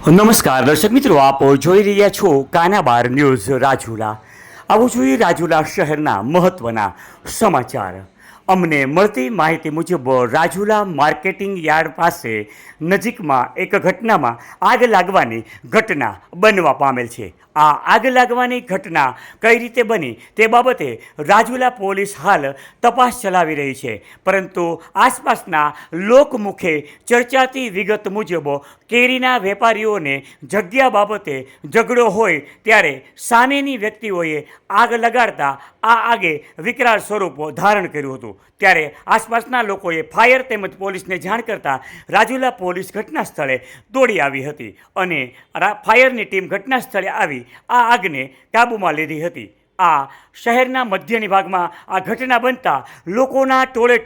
નમસ્કાર દર્શક મિત્રો, આપ જોઈ રહ્યા છો કાનાબાર ન્યૂઝ રાજુલા. આવું જોઈએ રાજુલા શહેરના મહત્વના સમાચાર. અમને મળતી માહિતી મુજબ રાજુલા માર્કેટિંગ યાર્ડ પાસે નજીકમાં એક ઘટનામાં આગ લાગવાની ઘટના બનવા પામેલ છે. આ આગ લાગવાની ઘટના કઈ રીતે બની તે બાબતે રાજુલા પોલીસ હાલ તપાસ ચલાવી રહી છે. પરંતુ આસપાસના લોકમુખે ચર્ચાતી વિગત મુજબ કેરીના વેપારીઓને જગ્યા બાબતે ઝઘડો હોય ત્યારે સામેની વ્યક્તિઓએ આગ લગાડતા આ આગે વિકરાળ સ્વરૂપ ધારણ કર્યું હતું. ત્યારે આસપાસના લોકોએ ફાયર તેમજ પોલીસને જાણ કરતાં રાજુલા પોલીસ ઘટના સ્થળે દોડી આવી હતી અને ફાયરની ટીમ ઘટના સ્થળે આવી આ આગને કાબૂમાં લીધી હતી. આ શહેરના મધ્યની ભાગમાં આ ઘટના બનતા લોકોના ટોળે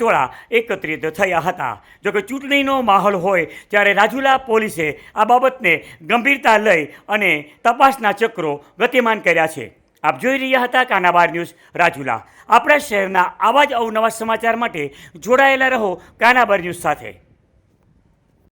એકત્રિત થયા હતા. જોકે ચૂંટણીનો માહોલ હોય ત્યારે રાજુલા પોલીસે આ બાબતને ગંભીરતા લઈ અને તપાસના ચક્રો ગતિમાન કર્યા છે. આપ જોઈ રહ્યા હતા કાનાબાર ન્યૂઝ રાજુલા. આપણા શહેરના આવા જ અવનવા સમાચાર માટે જોડાયેલા રહો કાનાબાર ન્યૂઝ સાથે.